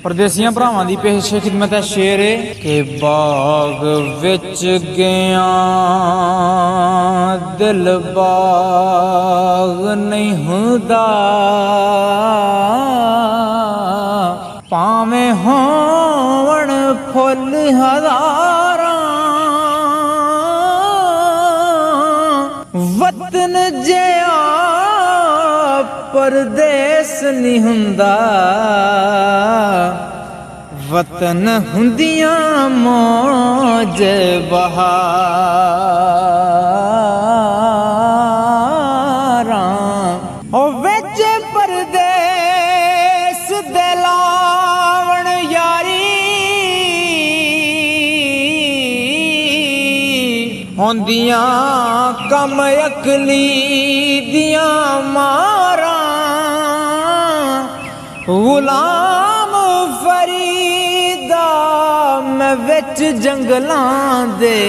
परदेसियां भरावां दी पेश खिदमत है शेर के बाग विच गया दिल बाग नहीं हुंदा भावें होवण फुल हज़ारां वतन जिया परदेस नहीं हुंदा वतन हुंदियां मौज बहारां ओ विच परदेस दे लावण यारी होंदियां कम अकली दियां मारां गुलाम फरीदा मैं विच जंगलां दे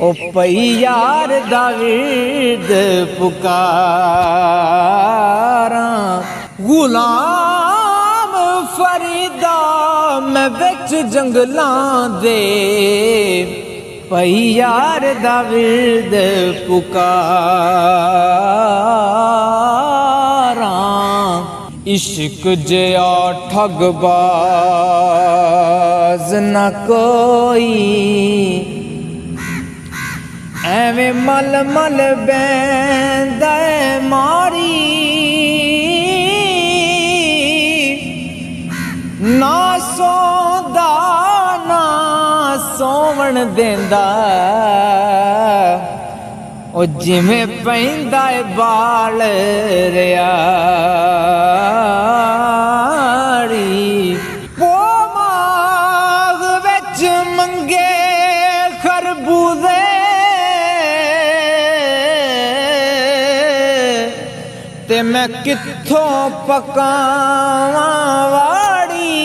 ओ पई यार दा विरद पुकारां गुलाम फरीदा मैं विच जंगलां दे पई यार दा विरद पुकारां इश्क जिया ठगबाज न कोई एवें मल मल बैंदा मारी ना सौंदा ना सोवण देंदा ओ जिवें पैंदा बाल रियाड़ी पोमाग विच मंगे खरबूजे ते मैं कित्थों पकावां वाड़ी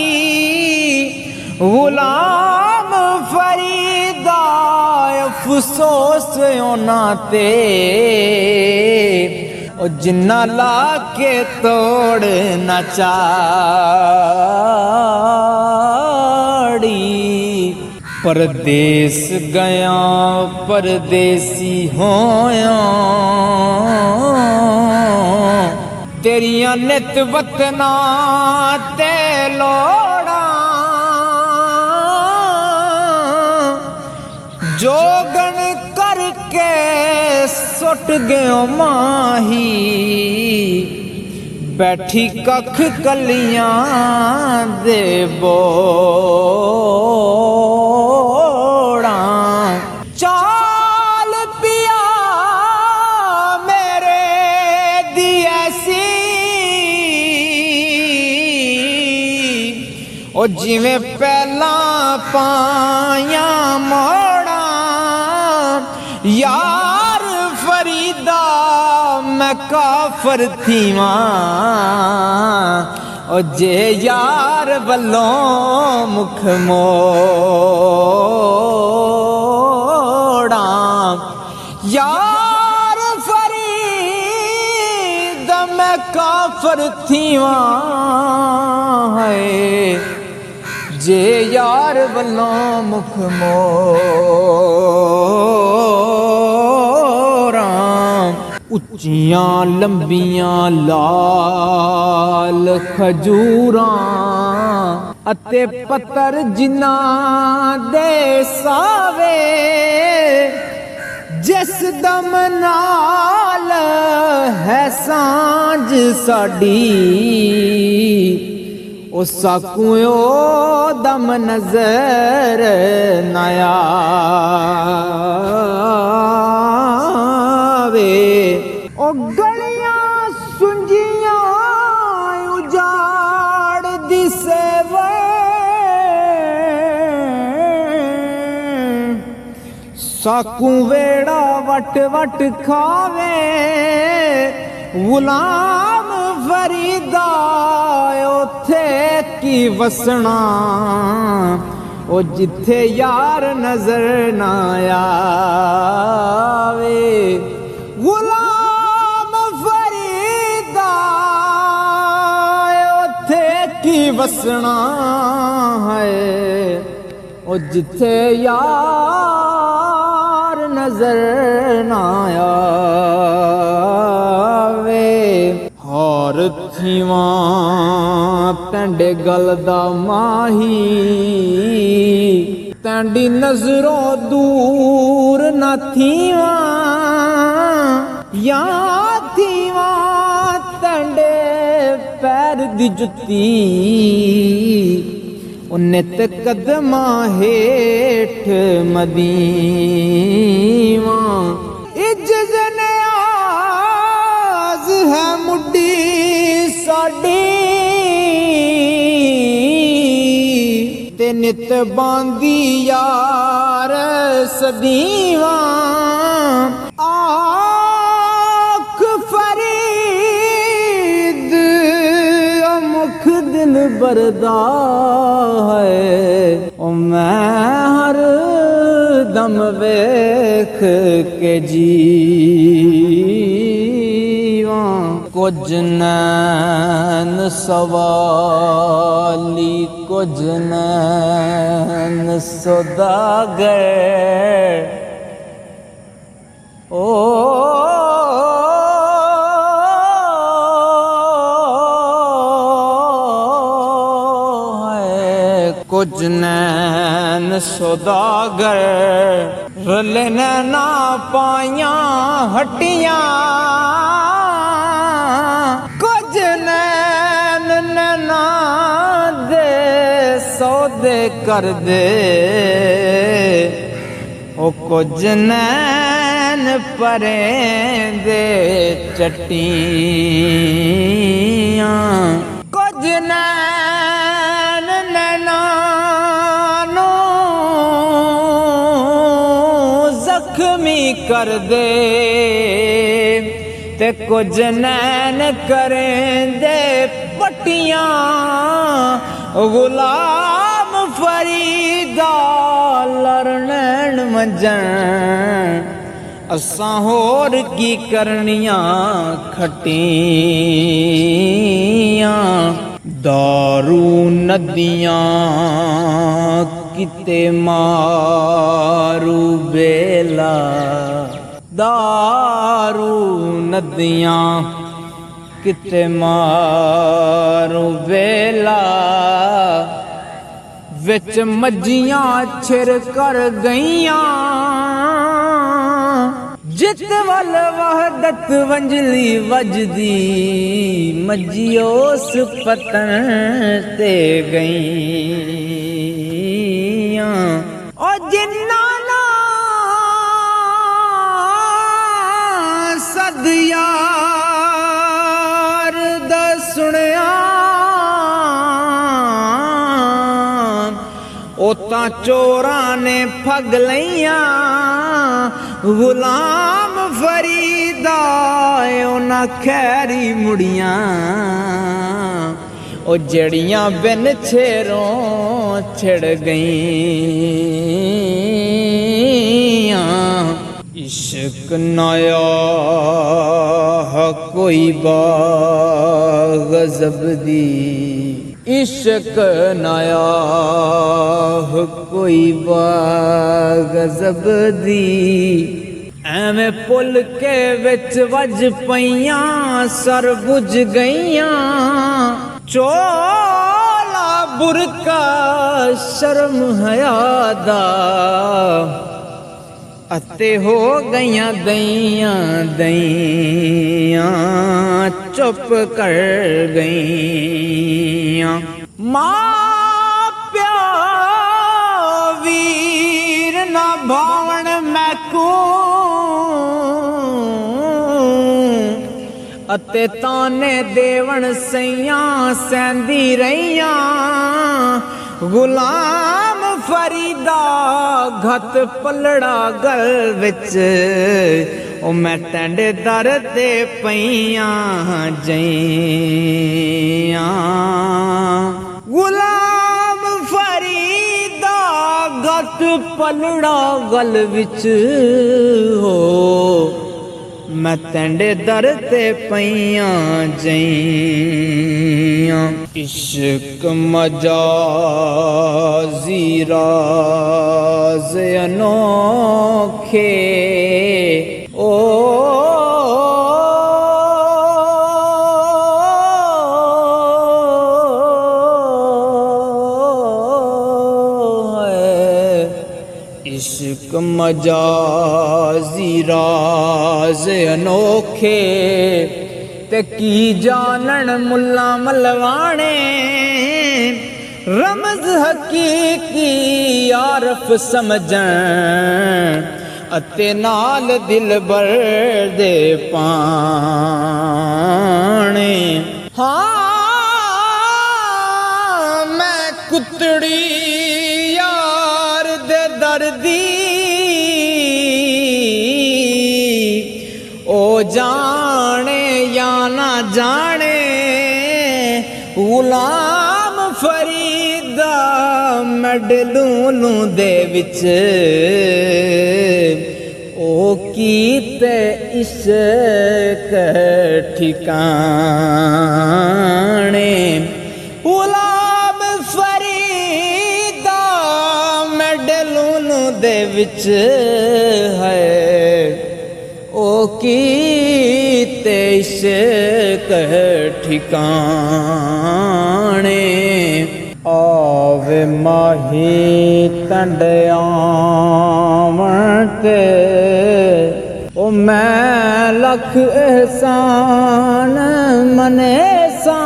गुलाम फरीदा अफसोस ओना ते ओ जिन्ना ला के तोड़ ना चाड़ी परदेस गया परदेसी होया तेरियां नित वतना ते लोड़ा जोगन करके सुट गयो माही बैठी कख कलियां दे बोड़ा चाल पिया मेरे दी ऐसी ओ जिवें पहला पाया मोड़ा यार फरीदा मैं काफर थीवां ओ जे यार वल्लों मुख मोड़ा यार फरीदा मैं काफर थीवां है जे यार वल्लों मुख मोड़ा उच्चियां लंबियां लाल खजूरां अते पत्तर जिन्हां दे सावे जिस दम नाल है सांझ साडी ओ साकूओ दम नजर न आवे ओ गलियां सुंजियां उजाड़ दिसेवे साकू वेड़ा वट वट खावे गुलाम फरीदा ओथे की वसना ओ जिथे यार नजर ना आवे गुलाम फरीदा ओथे की ਵਸਣਾ ਹੈ ਉਹ ਜਿੱਥੇ ਯਾਰ ਨਜ਼ਰ ਨਾ ਆਵੇ। ਹਰ ਥੀਵਾਂ ਤੈਂਡੇ ਗਲ ਦਾ ਮਾਹੀ, ਤੈਂਡੀ ਨਜ਼ਰੋਂ ਦੂਰ ਨਾ ਥੀਵਾਂ, ਯਾਦ ਥੀਵਾਂ ਤੈਂਡੇ ਪੈਰ ਦੀ ਜੁੱਤੀ, ਉਹ ਨਿਤ ਕਦਮਾਂ ਹੇਠ ਮਦੀਵਾਂ। ਇੱਜ਼ਤ ਨਿਆਜ਼ ਹੈ ਮੁੱਢੀ ਸਾਡੀ, ਤੇ ਨਿਤ ਬਾਂਦੀ ਯਾਰ ਸਦੀਵਾਂ। ਆਖ ਫਰੀਦ ਮੁਖ ਦਿਲ ਬਰਦਾ ਹੈ, ਉਹ ਮੈਂ ਹਰ ਦਮ ਵੇਖ ਕੇ ਜੀਵਾਂ। ਕੁਝ ਨੈਣ ਸਵਾਲੀ, ਕੁਝ ਨੈਣ ਸੌਦਾਗਰ, ਓ ਕੁਝ ਨੈਣ ਸੌਦਾਗਰ, ਰਲੇ ਨਾ ਪਾਈਆਂ ਹੱਟੀਆਂ। ਕੁਝ ਨੈਣ ਨੈਣਾ ਦੇ ਸੌਦੇ ਕਰਦੇ, ਉਹ ਕੁਝ ਨੈਣ ਪਰੇ ਦੇ ਚੱਟੀਆਂ। ਕੁਝ ਨੈਣ ਨੈਣਾ ਨੂੰ ਜ਼ਖਮੀ ਕਰਦੇ, ਤੇ ਕੁਝ ਨੈਣ ਕਰੇਂਦੇ ਪੱਟੀਆਂ। ਗੁਲਾਮ ਫਰੀਦਾ ਲੜਨੈਣ ਮੰਜਣ, ਅਸਾਂ ਹੋਰ ਕੀ ਕਰਨੀਆਂ ਖੱਟੀਆਂ। ਦਾਰੂ ਨਦੀਆਂ ਕਿਤੇ ਮਾਰੂ ਬੇਲਾ, ਦਾਰੂ ਨਦੀਆਂ ਕਿਤੇ ਮਾਰੂ ਬੇਲਾ। ਵਿੱਚ ਮੱਝੀਆਂ ਛਿਰ ਕਰ ਗਈਆਂ, ਜਿਤ ਵੱਲ ਵਹਦਤ ਵੰਜਲੀ ਵੱਜਦੀ, ਮੱਝੀ ਉਸ ਪਤਨ ਤੇ ਗਈਆਂ। ਉਹ ਜਿਨ੍ਹਾਂ ਨਾਲ ਸਦ ਯਾਰ ਦਾ ਸੁਣਿਆ, ਉਹ ਤਾਂ ਚੋਰਾਂ ਨੇ ਠੱਗ ਲਈਆਂ। ਗੁਲਾਮ ਫਰੀਦਾ ਉਹਨਾਂ ਖੈਰੀ ਮੁੜੀਆਂ, ਉਹ ਜੜੀਆਂ ਬਿਨ ਛੇਰੋਂ ਛਿੜ ਗਈਆਂ। इश्क नया कोई बाग़ज़ब दी, इश्क नया कोई बाग़ज़ब दी। ਐਵੇਂ ਪੁੱਲ ਕੇ ਵਿੱਚ ਵੱਜ ਪਈਆਂ, ਸਰ ਬੁਝ ਗਈਆਂ। ਚੋਲਾ ਬੁਰਕਾ ਸ਼ਰਮ ਹਯਾ ਦਾ, ਅਤੇ ਹੋ ਗਈਆਂ ਦਈਆਂ ਦਈਆਂ, ਚੁੱਪ ਕਰ ਗਈਆਂ। ਮਾਂ ਪਿਓ ਵੀਰ ਨਾ ਭਾਵਣ ਮੈਕੂ, ਅਤੇ ਤਾਨੇ ਦੇਵਣ ਸਈਆਂ ਸਹਿੰਦੀ ਰਹੀਆਂ। ਗੁਲਾਮ ਫਰੀਦਾ ਘਤ ਪਲੜਾ ਗਲ ਵਿੱਚ, ਉਹ ਮੈਂ ਟੈਂਡੇ ਦਰ ਤੇ ਪਈਆਂ ਜਈਆਂ। ਗੁਲਾਮ ਫਰੀਦਾ ਘਤ ਪਲੜਾ ਗਲ ਵਿੱਚ, ਹੋ मैं तेंडे दर ते पईयां जईयां। इश्क मजाजी राज अनोखे ओ इश्क मजाजी राज अनोखे ते की जानन मुल्ला मलवाने। रमज हकीकी आरफ समझन अते नाल दिल बर दे पाने। हाँ मैं कुतड़ी यार दे दर्दी ओ जाने या ना जाने। गुलाम फरीदा मडलूलू दे विच ओ कीते इश्क ठिकाने। गुलाम फरीदा मडलूलू दे विच है ओ कीते इश्क ठिकाने। आवे माही तंडयावन ते ओ मैं लख एहसान मने सा।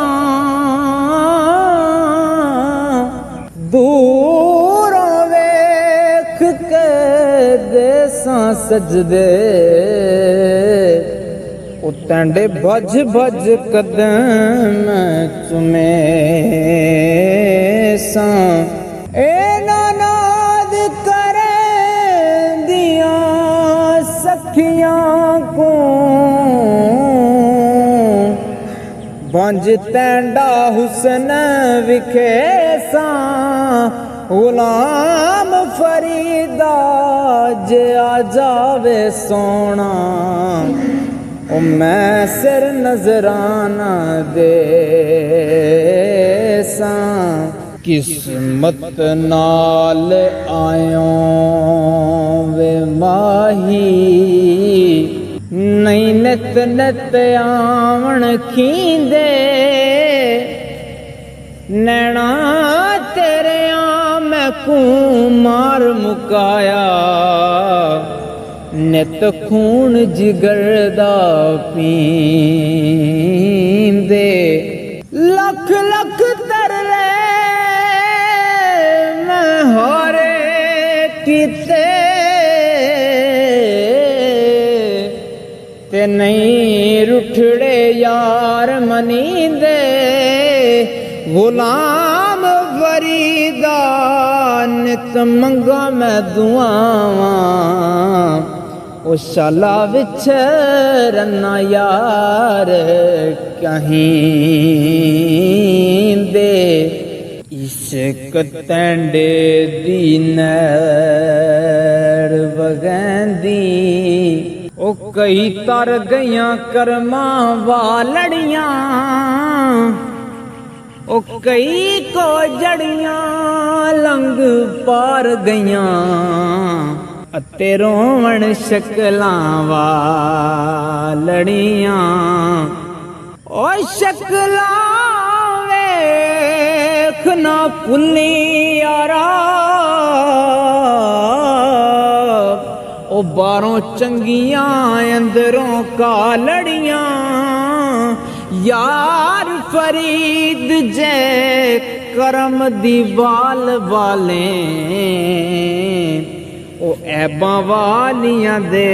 दूरों वेख के देसां सजदे ओ तेंडे भज भज कदम चुमे सा। ए नानाद करे दिया सखियां को बंज तेंडा हुसन विखे सा। गुलाम फरीदा जे आ जावे सोना ओ मैं सिर नजराना दे सा। किस्मत नाल आयो वे माही नहीं नित नित आवन खींदे। नैना तेरे मैं को मार मुकाया नित खून जिगर दा पींदे। लख लख तरले मैं हारे कीते ते नहीं रुठड़े यार मनींदे। गुलाम फरीदा नित मंगा मैं दुआवां ओ शाला विच रन्ना यार कहीं दे। इश्क तेंडे दी नैर वगैंदी ओ कई तर गईयां कर्मा वालड़ियां ओ कई को जड़ियां लंग पार गईयां अते रोवण शक्लां वालड़ियां। ओ शक्लां वेख ना भुल्ली यारा ओ बारों चंगियां अंदरों कालड़ियां। यार फरीद जे करम दी वाल वाले ओ ऐबा वालियां दे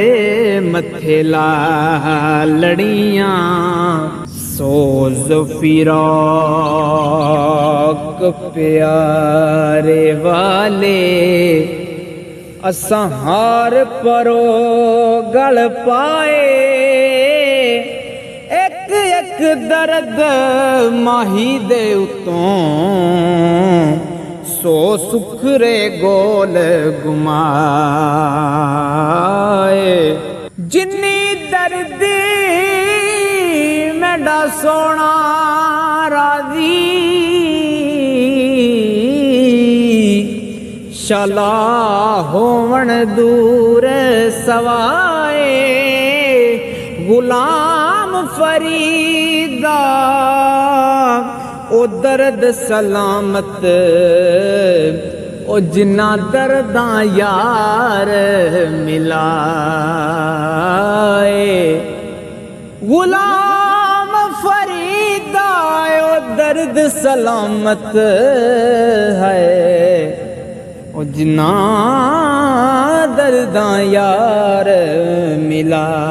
मथे लालड़ियां। सोज फिराक प्यारे वाले असां हार परो गल पाए। एक एक दर्द माही दे उतों सो सुखरे गोल गुमाए। जिन्नी करदी मेरा सोना राजी शाला होवन दूर सवाए गुलाम फरीदा ओ दर्द सलामत ओ जिन्ना दर्दा यार मिलाए गुलाम फरीदा ओ दर्द सलामत है ओ जिन्ना दर्दा यार मिलाए।